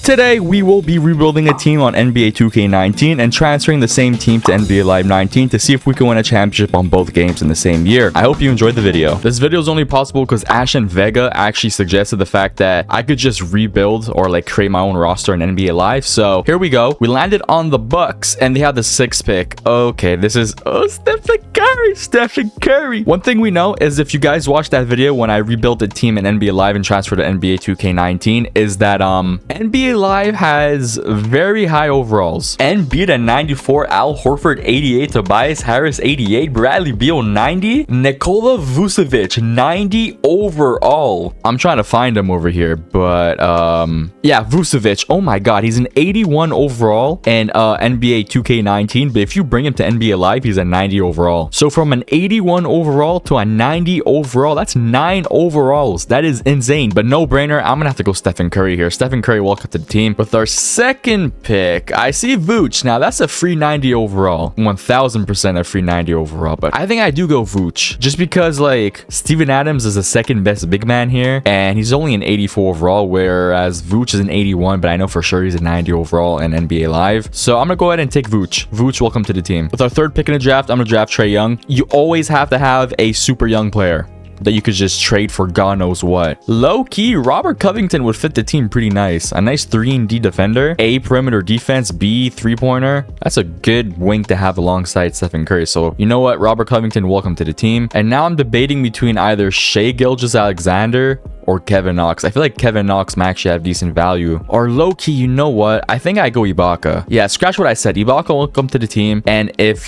Today, we will be rebuilding a team on NBA 2K19 and transferring the same team to NBA Live 19 to see if we can win a championship on both games in the same year. I hope you enjoyed the video. This video is only possible because Ash and Vega actually suggested the fact that I could just rebuild or like create my own roster in NBA Live. So here we go. We landed on the Bucks and they have the 6th pick. Okay, this is Stephen Curry. One thing we know is if you guys watched that video when I rebuilt the team in NBA Live and transferred to NBA 2K19 is that NBA Live has very high overalls. Embiid at 94, Al Horford 88, Tobias Harris 88, Bradley Beal 90, Nikola Vucevic 90 overall. I'm trying to find him over here, but yeah, Vucevic. Oh my god, he's an 81 overall in NBA 2K19, but if you bring him to NBA Live, he's a 90 overall. So from an 81 overall to a 90 overall, that's 9 overalls. That is insane, but no brainer. I'm gonna have to go Stephen Curry here. Stephen Curry, welcome to the team. With our 2nd pick, I see Vooch. Now that's a free 90 overall, 1000% a free 90 overall, but I think I do go Vooch just because like Steven Adams is the 2nd best big man here and he's only an 84 overall, whereas Vooch is an 81, but I know for sure he's a 90 overall in NBA Live. So I'm gonna go ahead and take Vooch. Vooch, welcome to the team. With our 3rd pick in the draft, I'm gonna draft Trae Young. You always have to have a super young player that you could just trade for God knows what. Low-key, Robert Covington would fit the team pretty nice. A nice 3-and-D defender, A, perimeter defense, B, three-pointer. That's a good wing to have alongside Stephen Curry. So, you know what? Robert Covington, welcome to the team. And now I'm debating between either Shai Gilgeous-Alexander or Kevin Knox. I feel like Kevin Knox might actually have decent value. Or low-key, you know what? I think I go Ibaka. Yeah, scratch what I said. Ibaka will come to the team. And if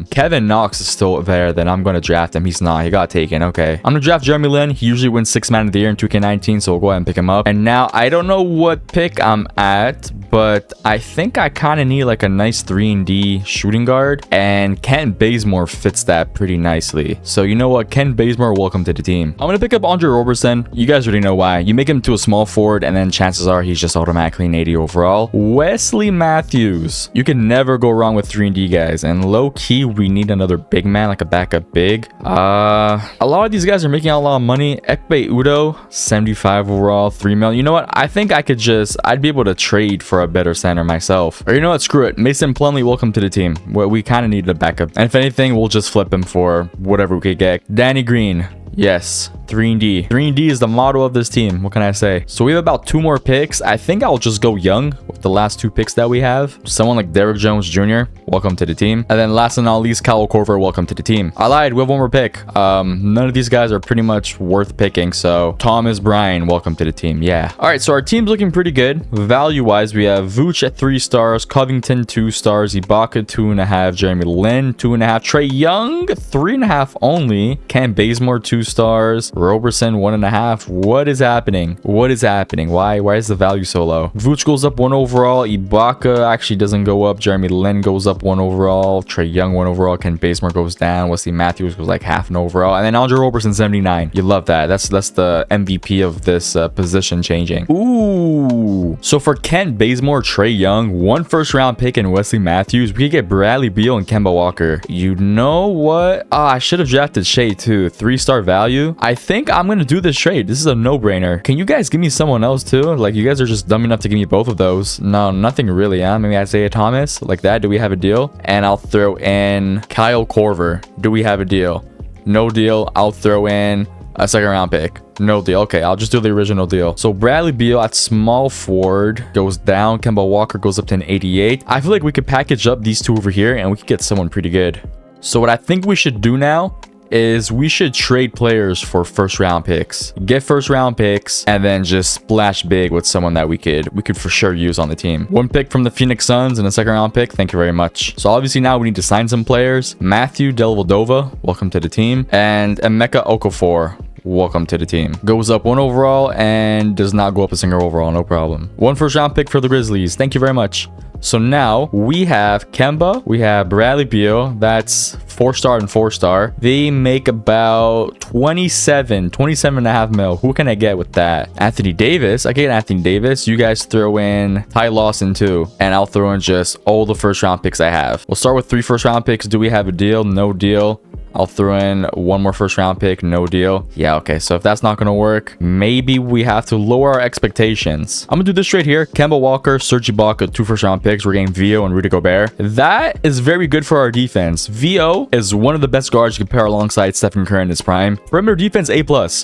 Kevin Knox is still there, then I'm going to draft him. He's not. He got taken. Okay. I'm going to draft Jeremy Lin. He usually wins 6th man of the year in 2K19, so we'll go ahead and pick him up. And now, I don't know what pick I'm at, but I think I kind of need like a nice 3-and-D shooting guard. And Kent Bazemore fits that pretty nicely. So you know what? Kent Bazemore, welcome to the team. I'm going to pick up Andre Roberson. You guys already know why. You make him to a small forward and then chances are he's just automatically an 80 overall. Wesley Matthews. You can never go wrong with 3-and-D guys, and low-key we need another big man, like a backup big. A lot of these guys are making a lot of money. Ekpe Udo 75 overall, 3 million. You know what? I think I could just I'd be able to trade for a better center myself. Or you know what? Screw it. Mason Plumlee, welcome to the team. We kind of need a backup, and if anything we'll just flip him for whatever we could get. Danny Green. Yes, 3-and-D. 3-and-D is the motto of this team. What can I say? So we have about 2 more picks. I think I'll just go young with the last 2 picks that we have. Someone like Derrick Jones Jr., welcome to the team. And then last but not least, Kyle Korver, welcome to the team. I lied, we have 1 more pick. None of these guys are pretty much worth picking. So Thomas Bryan, welcome to the team. Yeah. All right, so our team's looking pretty good. Value-wise, we have Vooch at 3 stars, Covington 2 stars, Ibaka 2.5, Jeremy Lin 2.5, Trae Young 3.5 only, Kent Bazemore 2 stars, Roberson 1.5. What is happening? What is happening? Why is the value so low? Vooch goes up 1 overall. Ibaka actually doesn't go up. Jeremy Lin goes up 1 overall. Trae Young 1 overall. Ken Bazemore goes down. Wesley Matthews goes like half an overall. And then Andre Roberson 79. You love that. That's the MVP of this position changing. Ooh. So for Ken Bazemore, Trae Young, 1 first-round pick, and Wesley Matthews, we could get Bradley Beal and Kemba Walker. You know what? I should have drafted Shai too. 3-star value. I think I'm gonna do this trade. This is a no-brainer. Can you guys give me someone else too? Like, you guys are just dumb enough to give me both of those. No, nothing really. Yeah, maybe Isaiah Thomas like that. Do we have a deal? And I'll throw in Kyle Korver. Do we have a deal? No deal. I'll throw in a 2nd-round pick. No deal. Okay, I'll just do the original deal. So Bradley Beal at small forward goes down. Kemba Walker goes up to an 88. I feel like we could package up these 2 over here and we could get someone pretty good. So what I think we should do now is we should trade players for 1st-round picks. Get 1st-round picks and then just splash big with someone that we could for sure use on the team. 1 pick from the Phoenix Suns and a 2nd-round pick. Thank you very much. So obviously now we need to sign some players. Matthew Dellavedova, welcome to the team. And Emeka Okafor, welcome to the team. Goes up 1 overall and does not go up a single overall. No problem. 1 first-round pick for the Grizzlies. Thank you very much. So now we have Kemba, we have Bradley Beal, that's 4-star and 4-star. They make about 27.5 mil. Who can I get with that? Anthony Davis. I get Anthony Davis. You guys throw in Ty Lawson too, and I'll throw in just all the 1st-round picks I have. We'll start with 3 first-round picks. Do we have a deal? No deal. I'll throw in one more first round pick. No deal. Yeah, okay. So if that's not going to work, maybe we have to lower our expectations. I'm going to do this right here. Kemba Walker, Serge Ibaka, 2 first round picks. We're getting Vio and Rudy Gobert. That is very good for our defense. Vio is one of the best guards you can pair alongside Stephen Curry in his prime. Perimeter defense A+.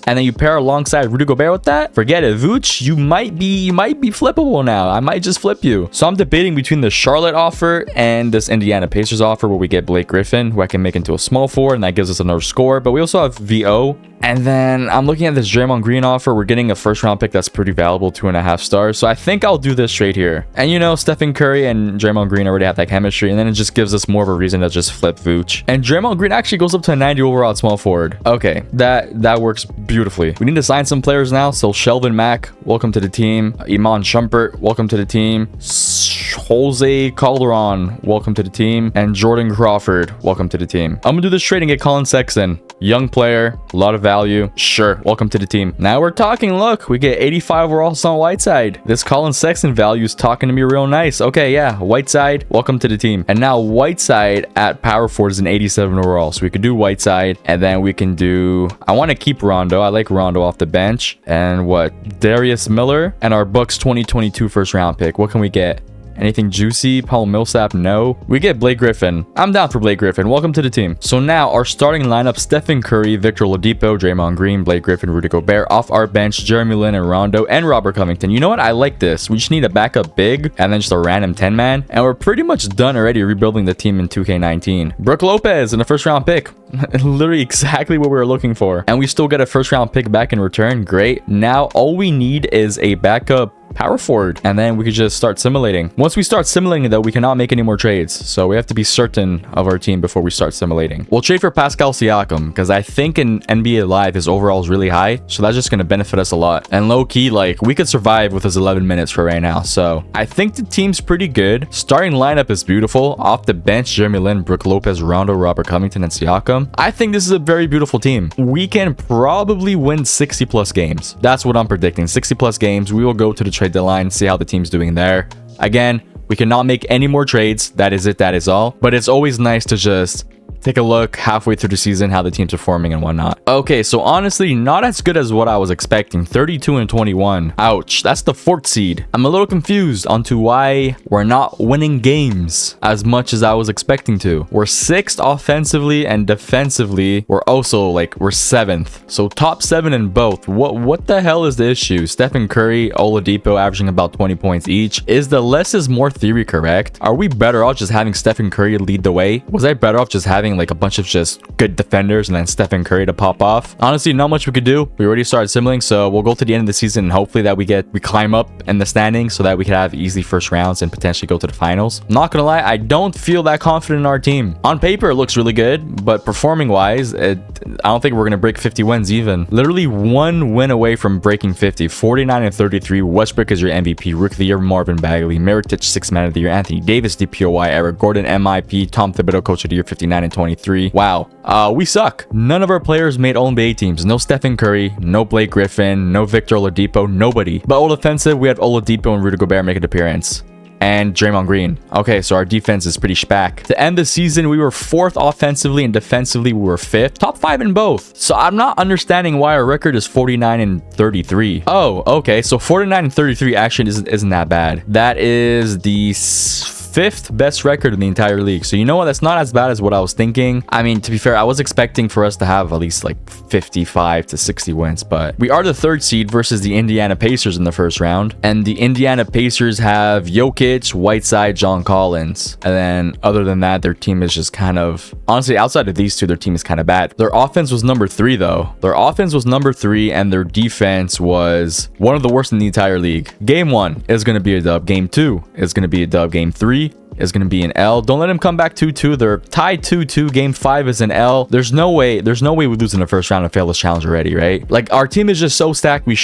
And then you pair alongside Rudy Gobert with that. Forget it. Vooch, you might be flippable now. I might just flip you. So I'm debating between the Charlotte offer and this Indiana Pacers offer where we get Blake Griffin, who I can make into a small forward, and that gives us another score. But we also have VO. And then I'm looking at this Draymond Green offer. We're getting a first round pick that's pretty valuable, 2.5 stars. So I think I'll do this right here. And you know, Stephen Curry and Draymond Green already have that chemistry. And then it just gives us more of a reason to just flip Vooch. And Draymond Green actually goes up to a 90 overall at small forward. Okay, that works beautifully. We need to sign some players now. So Sheldon Mack, welcome to the team. Iman Shumpert, welcome to the team. Jose Calderon, welcome to the team. And Jordan Crawford, welcome to the team. I'm gonna do this trade and get Colin Sexton. Young player, a lot of value. Sure, welcome to the team. Now we're talking. Look, we get 85 overall on Whiteside. This Colin Sexton value is talking to me real nice. Okay, yeah, Whiteside, welcome to the team. And now Whiteside at power forward is an 87 overall. So we could do Whiteside, and then we can do, I want to keep Rondo. I like Rondo off the bench. And what? Darius Miller and our Bucks 2022 first round pick. What can we get? Anything juicy? Paul Millsap? No. We get Blake Griffin. I'm down for Blake Griffin. Welcome to the team. So now our starting lineup: Stephen Curry, Victor Oladipo, Draymond Green, Blake Griffin, Rudy Gobert. Off our bench, Jeremy Lin and Rondo and Robert Covington. You know what? I like this. We just need a backup big and then just a random 10-man. And we're pretty much done already rebuilding the team in 2K19. Brook Lopez in a first round pick. Literally exactly what we were looking for. And we still get a first round pick back in return. Great. Now all we need is a backup power forward, and then we could just start simulating. Once we start simulating, though, we cannot make any more trades, so we have to be certain of our team before we start simulating. We'll trade for Pascal Siakam because I think in NBA Live his overall is really high, so that's just going to benefit us a lot. And low-key, like, we could survive with his 11 minutes for right now. So I think the team's pretty good. Starting lineup is beautiful. Off the bench, Jeremy Lin, Brook Lopez, Rondo, Robert Covington, and Siakam. I think this is a very beautiful team. We can probably win 60 plus games. That's what I'm predicting. 60 plus games. We will go to the trade deadline, see how the team's doing there. Again, we cannot make any more trades. That is it. That is all. But it's always nice to just take a look halfway through the season, how the team's performing and whatnot. Okay, so honestly, not as good as what I was expecting. 32 and 21. Ouch, that's the 4th seed. I'm a little confused onto why we're not winning games as much as I was expecting to. We're 6th offensively and defensively. We're also like, we're 7th. So top 7 in both. What the hell is the issue? Stephen Curry, Oladipo averaging about 20 points each. Is the less is more theory correct? Are we better off just having Stephen Curry lead the way? Was I better off just having like a bunch of just good defenders and then Stephen Curry to pop off? Honestly, not much we could do. We already started simulating, so we'll go to the end of the season and hopefully that we climb up in the standings so that we can have easy first rounds and potentially go to the finals. Not gonna lie, I don't feel that confident in our team. On paper, it looks really good, but performing wise, I don't think we're gonna break 50 wins even. Literally 1 win away from breaking 50. 49 and 33. Westbrook is your MVP. Rookie of the Year, Marvin Bagley. Mirotic, 6th Man of the Year. Anthony Davis, DPOY. Eric Gordon, MIP. Tom Thibodeau, Coach of the Year, 59 and 23. Wow. We suck. None of our players made All-NBA teams. No Stephen Curry, no Blake Griffin, no Victor Oladipo, nobody. But all defensive, we had Oladipo and Rudy Gobert make an appearance. And Draymond Green. Okay, so our defense is pretty spack. To end the season, we were 4th offensively and defensively we were 5th. Top 5 in both. So I'm not understanding why our record is 49 and 33. Oh, okay. So 49 and 33 actually isn't that bad. That is the 5th best record in the entire league. So you know what? That's not as bad as what I was thinking. I mean, to be fair, I was expecting for us to have at least like 55 to 60 wins, but we are the 3rd seed versus the Indiana Pacers in the first round. And the Indiana Pacers have Jokic, Whiteside, John Collins. And then other than that, their team is just kind of, honestly, outside of these two, their team is kind of bad. Their offense was number 3 though. Their offense was number 3 and their defense was one of the worst in the entire league. Game 1 is going to be a dub. Game 2 is going to be a dub. Game 3 is going to be an L. Don't let him come back 2-2. They're tied 2-2. Game 5 is an L. There's no way we lose in the first round and fail this challenge already, right? Like, our team is just so stacked, it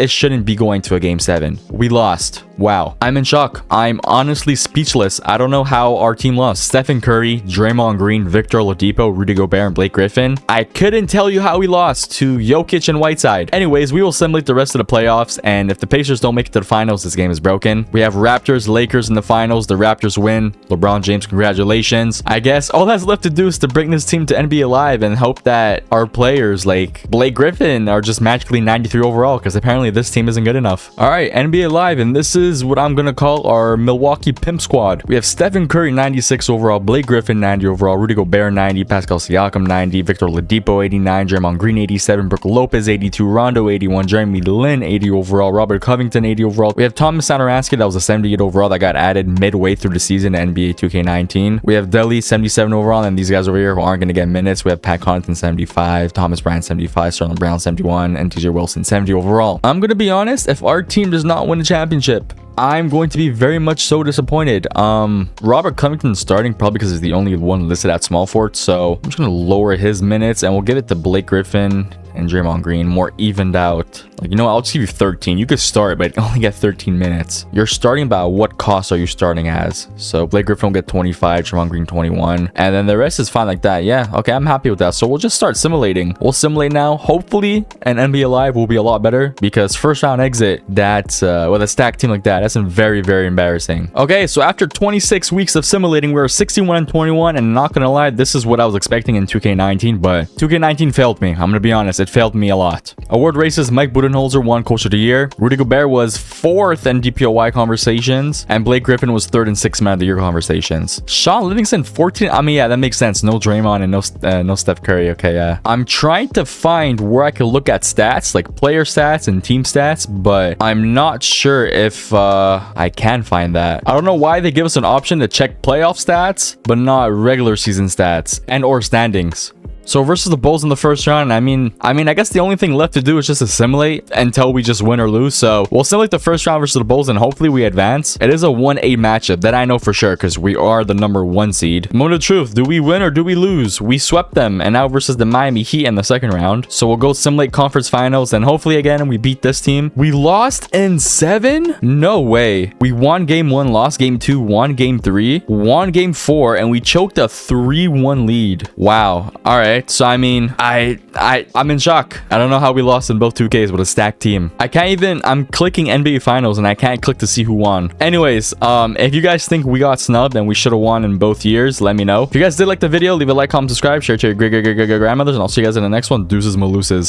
shouldn't be going to a game 7. We lost. Wow. I'm in shock. I'm honestly speechless. I don't know how our team lost. Stephen Curry, Draymond Green, Victor Oladipo, Rudy Gobert, and Blake Griffin. I couldn't tell you how we lost to Jokic and Whiteside. Anyways, we will simulate the rest of the playoffs, and if the Pacers don't make it to the finals, this game is broken. We have Raptors, Lakers in the finals. The Raptors first win. LeBron James, congratulations. I guess all that's left to do is to bring this team to NBA Live and hope that our players like Blake Griffin are just magically 93 overall, because apparently this team isn't good enough. All right, NBA Live, and this is what I'm gonna call our Milwaukee Pimp Squad. We have Stephen Curry 96 overall, Blake Griffin 90 overall, Rudy Gobert 90, Pascal Siakam 90, Victor Oladipo 89, Draymond Green 87, Brook Lopez 82, Rondo 81, Jeremy Lin 80 overall, Robert Covington 80 overall. We have Thomas Satoransky, that was a 78 overall that got added midway through the season to NBA 2K19. We have Deli 77 overall, and these guys over here who aren't going to get minutes. We have Pat Connaughton 75, Thomas Bryant 75, Sterling Brown 71, and TJ Wilson 70 overall. I'm going to be honest, if our team does not win a championship, I'm going to be very much so disappointed. Robert Covington's starting probably because he's the only one listed at small forward, so I'm just going to lower his minutes and we'll give it to Blake Griffin and Draymond Green, more evened out. Like, you know what, I'll just give you 13. You could start, but only get 13 minutes. You're starting by what cost are you starting as? So Blake Griffin will get 25, Draymond Green 21, and then the rest is fine like that. Yeah, okay, I'm happy with that. So we'll just start simulating. We'll simulate now. Hopefully an NBA Live will be a lot better, because first round exit, that's with a stacked team like that, that's very, very embarrassing. Okay, so after 26 weeks of simulating, we're 61 and 21, and not gonna lie, this is what I was expecting in 2K19, but 2K19 failed me. I'm gonna be honest, it failed me a lot. Award races: Mike Budenholzer won Coach of the Year, Rudy Gobert was 4th in DPOY conversations, and Blake Griffin was 3rd and 6th Man of the Year conversations. Sean Livingston 14. I mean, yeah, that makes sense. No Draymond and no Steph Curry. Okay, yeah. I'm trying to find where I can look at stats, like player stats and team stats, but I'm not sure if I can find that. I don't know why they give us an option to check playoff stats, but not regular season stats and or standings. So versus the Bulls in the first round, I mean, I guess the only thing left to do is just to simulate until we just win or lose. So we'll simulate the first round versus the Bulls and hopefully we advance. It is a 1-8 matchup, that I know for sure, because we are the #1 seed. Moment of truth, do we win or do we lose? We swept them, and now versus the Miami Heat in the second round. So we'll go simulate conference finals, and hopefully again we beat this team. We lost in 7? No way. We won game 1, lost game 2, won game 3, won game 4, and we choked a 3-1 lead. Wow. All right. So I mean, I'm in shock. I don't know how we lost in both 2Ks with a stacked team. I'm clicking NBA Finals and I can't click to see who won. Anyways, if you guys think we got snubbed and we should have won in both years, let me know. If you guys did like the video, leave a like, comment, subscribe, share to your great grandmothers, and I'll see you guys in the next one. Deuces Maluses.